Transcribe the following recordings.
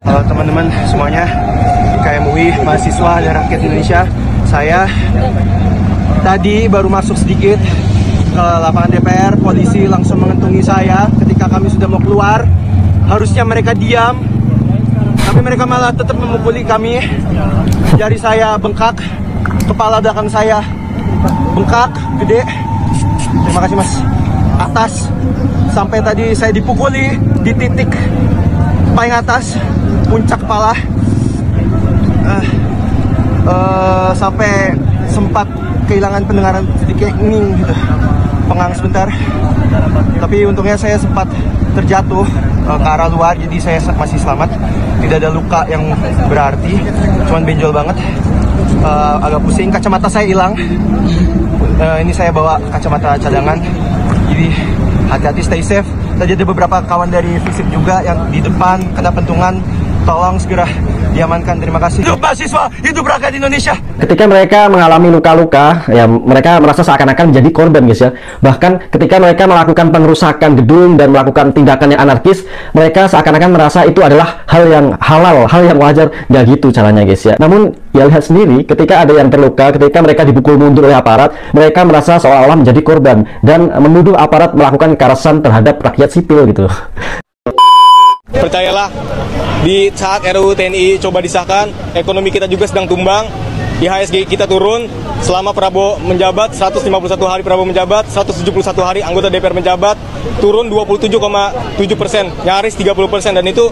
Halo teman-teman semuanya, KMUI, mahasiswa dan rakyat Indonesia. Saya tadi baru masuk sedikit ke lapangan DPR, polisi langsung mengentungi saya ketika kami sudah mau keluar. Harusnya mereka diam, tapi mereka malah tetap memukuli kami. Jari saya bengkak, kepala belakang saya bengkak, gede. Terima kasih mas. Atas, sampai tadi saya dipukuli di titik paling atas, puncak kepala. Sampai sempat kehilangan pendengaran sedikit, nging gitu, pengang sebentar. Tapi untungnya saya sempat terjatuh ke arah luar, jadi saya masih selamat. Tidak ada luka yang berarti, cuman benjol banget. Agak pusing, kacamata saya hilang. Ini saya bawa kacamata cadangan, jadi hati-hati, stay safe. Tadi ada beberapa kawan dari FISIP juga yang di depan kena pentungan. Tolong segera diamankan, terima kasih. Hidup mahasiswa, hidup rakyat Indonesia. Ketika mereka mengalami luka-luka, ya mereka merasa seakan-akan menjadi korban, guys ya. Bahkan ketika mereka melakukan pengerusakan gedung dan melakukan tindakan yang anarkis, mereka seakan-akan merasa itu adalah hal yang halal, hal yang wajar. Nggak gitu caranya, guys ya. Namun ya lihat sendiri, ketika ada yang terluka, ketika mereka dipukul mundur oleh aparat, mereka merasa seolah-olah menjadi korban dan menuduh aparat melakukan kekerasan terhadap rakyat sipil gitu. Percayalah, di saat RUU TNI coba disahkan, ekonomi kita juga sedang tumbang, IHSG kita turun. Selama Prabowo menjabat, 151 hari Prabowo menjabat, 171 hari anggota DPR menjabat, turun 27,7%, nyaris 30%, dan itu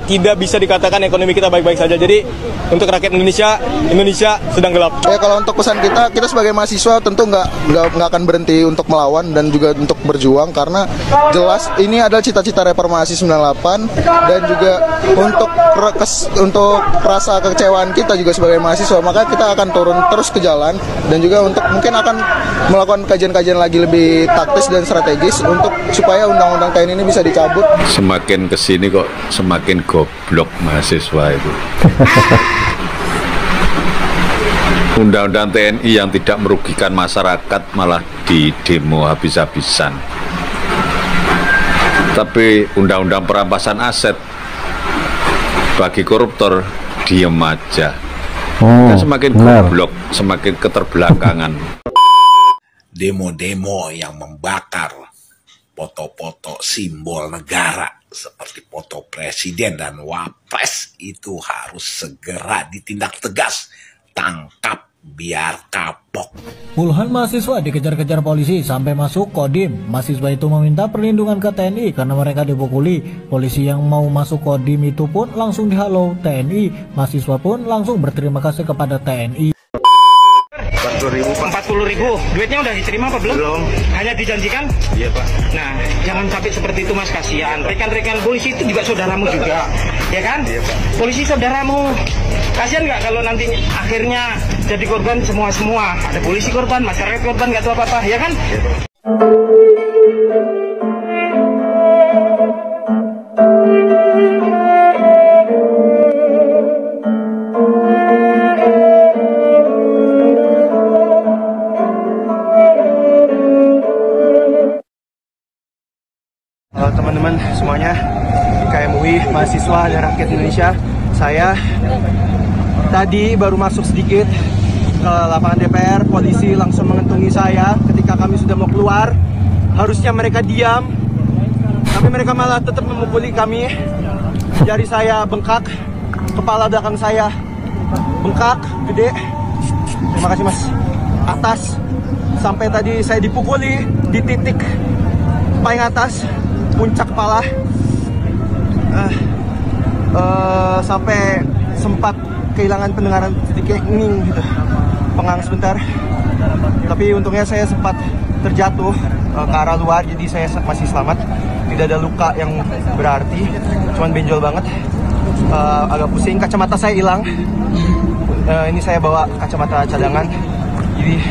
tidak bisa dikatakan ekonomi kita baik-baik saja. Jadi untuk rakyat Indonesia sedang gelap. Ya kalau untuk pesan kita sebagai mahasiswa tentu nggak akan berhenti untuk melawan dan juga untuk berjuang, karena jelas ini adalah cita-cita reformasi 98, dan juga untuk rasa kekecewaan kita juga sebagai mahasiswa, maka kita akan turun terus ke jalan, dan juga untuk mungkin akan melakukan kajian-kajian lagi lebih taktis dan strategis untuk supaya undang-undang TNI ini bisa dicabut. Semakin kesini kok semakin goblok mahasiswa itu. Undang-undang TNI yang tidak merugikan masyarakat malah di demo habis-habisan. Tapi undang-undang perampasan aset bagi koruptor diem aja. Semakin goblok, semakin keterbelakangan. Demo-demo yang membakar foto-foto simbol negara seperti foto presiden dan wapres itu harus segera ditindak tegas. Tangkap biar kapok. Puluhan mahasiswa dikejar-kejar polisi sampai masuk Kodim. Mahasiswa itu meminta perlindungan ke TNI karena mereka dipukuli. Polisi yang mau masuk Kodim itu pun langsung dihalau TNI. Mahasiswa pun langsung berterima kasih kepada TNI. 40.000, duitnya udah diterima apa belum? Belum. Hanya dijanjikan? Iya Pak. Nah, jangan sampai seperti itu mas, kasihan. Rekan-rekan polisi itu juga saudaramu juga, ya kan? Iya Pak. Polisi saudaramu. Kasihan nggak kalau nanti akhirnya jadi korban semua? Ada polisi korban, masyarakat korban, nggak tahu apa-apa, ya kan? Iya Pak. Halo teman-teman semuanya, KMUI, mahasiswa dan rakyat Indonesia. Saya tadi baru masuk sedikit ke lapangan DPR, polisi langsung mengentungi saya ketika kami sudah mau keluar. Harusnya mereka diam, tapi mereka malah tetap memukuli kami. Jari saya bengkak, kepala belakang saya bengkak, gede. Terima kasih mas. Atas, sampai tadi saya dipukuli di titik paling atas, puncak kepala. Sampai sempat kehilangan pendengaran sedikit, nging gitu, pengang sebentar. Tapi untungnya saya sempat terjatuh ke arah luar, jadi saya masih selamat. Tidak ada luka yang berarti, cuman benjol banget. Agak pusing, kacamata saya hilang. Ini saya bawa kacamata cadangan, jadi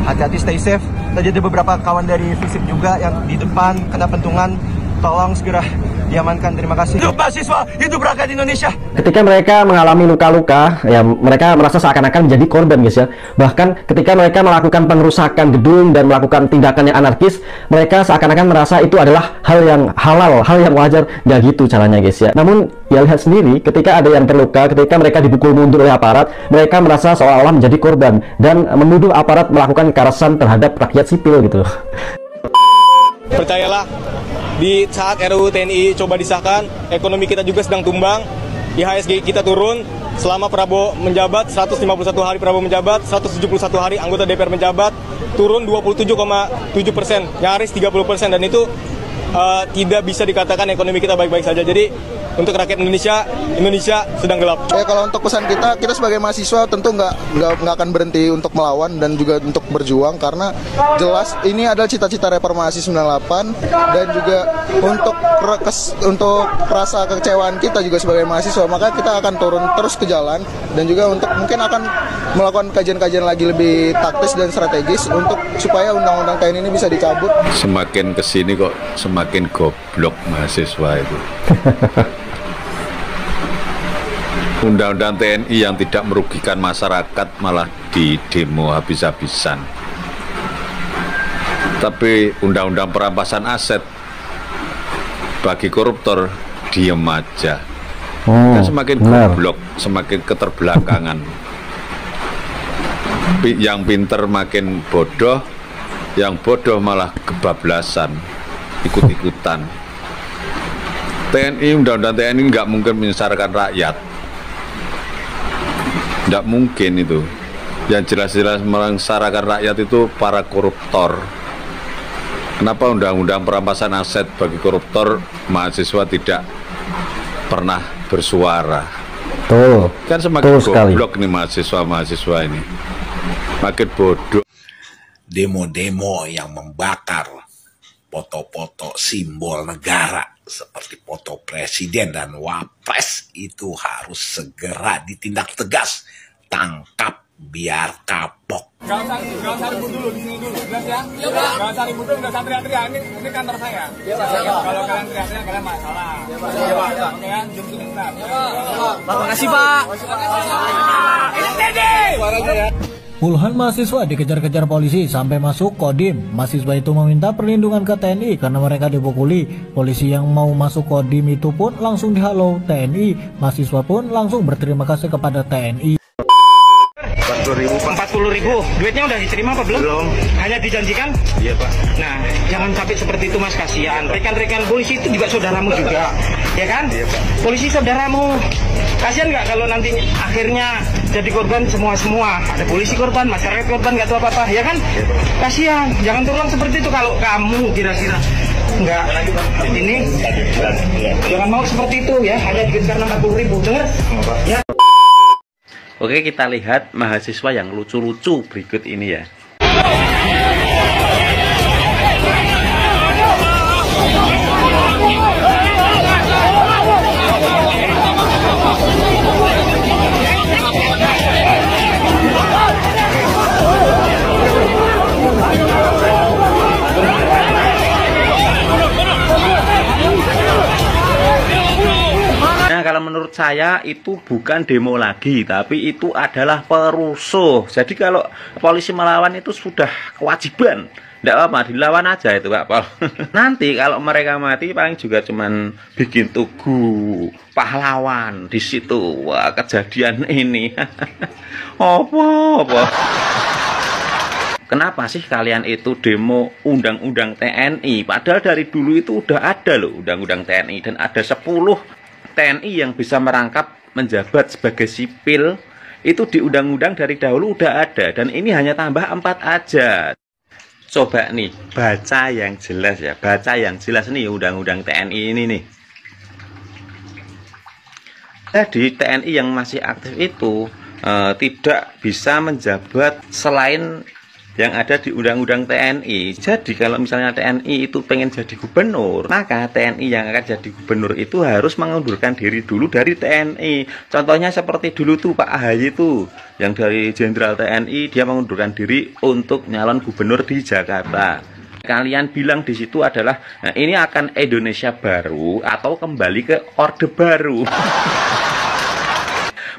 hati-hati, stay safe. Tadi ada beberapa kawan dari FISIP juga yang di depan kena pentungan. Tolong segera diamankan. Terima kasih. Hidup mahasiswa, hidup rakyat Indonesia. Ketika mereka mengalami luka-luka, ya mereka merasa seakan-akan menjadi korban, guys ya. Bahkan ketika mereka melakukan pengerusakan gedung dan melakukan tindakan yang anarkis, mereka seakan-akan merasa itu adalah hal yang halal, hal yang wajar. Nggak gitu caranya, guys ya. Namun ya lihat sendiri, ketika ada yang terluka, ketika mereka dipukul mundur oleh aparat, mereka merasa seolah-olah menjadi korban dan menuduh aparat melakukan kekerasan terhadap rakyat sipil gitu. Percayalah, di saat RUU TNI coba disahkan, ekonomi kita juga sedang tumbang, IHSG kita turun, selama Prabowo menjabat, 151 hari Prabowo menjabat, 171 hari anggota DPR menjabat, turun 27,7%, nyaris 30%, dan itu tidak bisa dikatakan ekonomi kita baik-baik saja. Jadi untuk rakyat Indonesia sedang gelap. Ya kalau untuk pesan kita sebagai mahasiswa tentu nggak akan berhenti untuk melawan dan juga untuk berjuang, karena jelas ini adalah cita-cita reformasi 98, dan juga untuk rasa kekecewaan kita juga sebagai mahasiswa, maka kita akan turun terus ke jalan dan juga untuk mungkin akan melakukan kajian-kajian lagi lebih taktis dan strategis untuk supaya undang-undang TNI ini bisa dicabut. Semakin kesini kok semakin goblok mahasiswa itu. Undang-undang TNI yang tidak merugikan masyarakat malah di demo habis-habisan. Tapi undang-undang perampasan aset bagi koruptor diem aja. Kan semakin goblok, semakin keterbelakangan. Yang pinter makin bodoh, yang bodoh malah kebablasan, ikut-ikutan. TNI, undang-undang TNI nggak mungkin menyengsarakan rakyat. Nggak mungkin itu. Yang jelas-jelas menyengsarakan rakyat itu para koruptor. Kenapa undang-undang perampasan aset bagi koruptor mahasiswa tidak pernah bersuara? Tuh, kan semakin goblok nih mahasiswa-mahasiswa ini. Makin bodoh. Demo-demo yang membakar foto-foto simbol negara seperti foto presiden dan wapres itu harus segera ditindak tegas. Tangkap biar kapok. Gak usah ribut dulu di sini dulu, jelas ya? Gak usah ribut dulu, gak usah teriak-teriak. Ini kantor saya. Kalau kalian teriak-teriak kalian masalah. Oke kan? Jom sini bentar. Pak, makasih Pak. Puluhan mahasiswa dikejar-kejar polisi sampai masuk Kodim. Mahasiswa itu meminta perlindungan ke TNI karena mereka dipukuli. Polisi yang mau masuk Kodim itu pun langsung dihalau TNI. Mahasiswa pun langsung berterima kasih kepada TNI. 40.000. Duitnya udah diterima apa belum? Belum. Hanya dijanjikan? Iya Pak. Nah, jangan sampai seperti itu Mas, kasihan. Rekan-rekan polisi itu juga saudaramu juga, ya kan? Iya Pak. Polisi saudaramu. Kasihan nggak kalau nanti akhirnya jadi korban semua? Ada polisi korban, masyarakat korban, nggak tahu apa-apa, ya kan? Iya Pak. Kasihan. Jangan terulang seperti itu kalau kamu kira-kira nggak ini. Jangan mau seperti itu ya. Hanya karena 40.000. Dengar? Ya. Oke, kita lihat mahasiswa yang lucu-lucu berikut ini ya. Kalau menurut saya itu bukan demo lagi, tapi itu adalah perusuh. Jadi kalau polisi melawan itu sudah kewajiban. Tidak apa-apa, dilawan aja itu Pak Pol. Nanti kalau mereka mati paling juga cuman bikin tugu pahlawan di situ. Wah, kejadian ini. Apa? Kenapa sih kalian itu demo undang-undang TNI? Padahal dari dulu itu udah ada loh undang-undang TNI, dan ada 10 TNI yang bisa merangkap menjabat sebagai sipil. Itu di undang-undang dari dahulu udah ada, dan ini hanya tambah 4 aja. Coba nih baca yang jelas ya, baca yang jelas nih undang-undang TNI ini nih. Jadi TNI yang masih aktif itu tidak bisa menjabat selain yang ada di undang-undang TNI. Jadi kalau misalnya TNI itu pengen jadi gubernur, maka TNI yang akan jadi gubernur itu harus mengundurkan diri dulu dari TNI. Contohnya seperti dulu tuh Pak AHY itu, yang dari jenderal TNI dia mengundurkan diri untuk nyalon gubernur di Jakarta. Kalian bilang di situ adalah ini akan Indonesia baru atau kembali ke Orde Baru.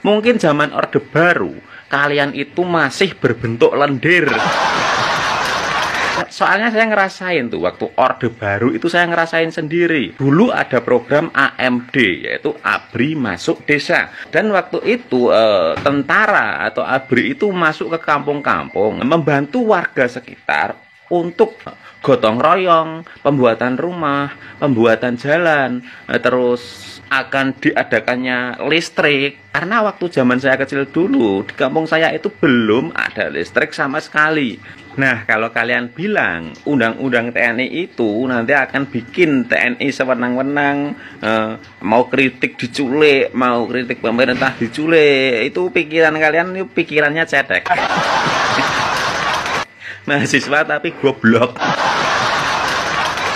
Mungkin zaman Orde Baru kalian itu masih berbentuk lendir. Soalnya saya ngerasain tuh waktu Orde Baru itu saya ngerasain sendiri. Dulu ada program AMD, yaitu ABRI Masuk Desa. Dan waktu itu tentara atau ABRI itu masuk ke kampung-kampung membantu warga sekitar untuk gotong royong, pembuatan rumah, pembuatan jalan, terus akan diadakannya listrik. Karena waktu zaman saya kecil dulu di kampung saya itu belum ada listrik sama sekali. Nah, kalau kalian bilang undang-undang TNI itu nanti akan bikin TNI sewenang-wenang, mau kritik diculik, mau kritik pemerintah diculik, itu pikiran kalian itu pikirannya cetek. Mahasiswa tapi goblok.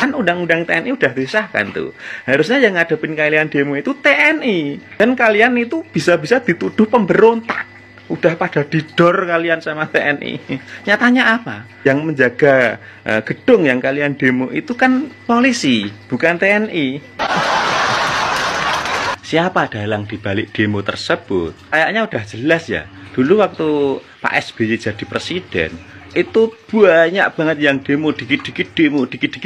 Kan undang-undang TNI udah disahkan tuh. Harusnya yang ngadepin kalian demo itu TNI. Dan kalian itu bisa-bisa dituduh pemberontak. Udah pada didor kalian sama TNI. Nyatanya apa? Yang menjaga gedung yang kalian demo itu kan polisi, bukan TNI. Siapa dalang dibalik demo tersebut? Kayaknya udah jelas ya. Dulu waktu Pak SBY jadi presiden, itu banyak banget yang demo, dikit-dikit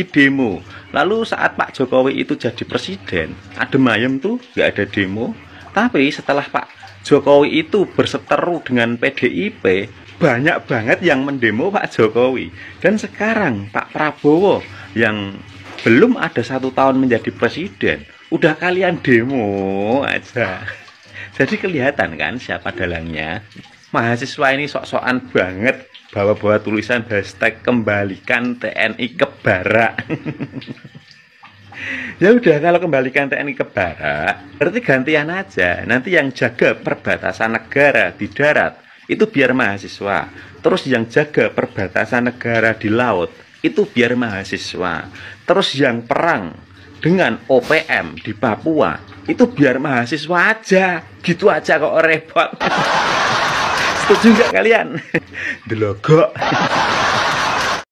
demo. Lalu saat Pak Jokowi itu jadi presiden, adem ayem tuh nggak ada demo. Tapi setelah Pak Jokowi itu berseteru dengan PDIP, banyak banget yang mendemo Pak Jokowi. Dan sekarang Pak Prabowo yang belum ada 1 tahun menjadi presiden, udah kalian demo aja. Jadi kelihatan kan siapa dalangnya. Mahasiswa ini sok-sokan banget bawa-bawa tulisan hashtag kembalikan TNI ke barak. Ya udah, kalau kembalikan TNI ke barak berarti gantian aja. Nanti yang jaga perbatasan negara di darat itu biar mahasiswa. Terus yang jaga perbatasan negara di laut itu biar mahasiswa. Terus yang perang dengan OPM di Papua itu biar mahasiswa aja. Gitu aja kok repot. Setuju nggak kalian? Delogok.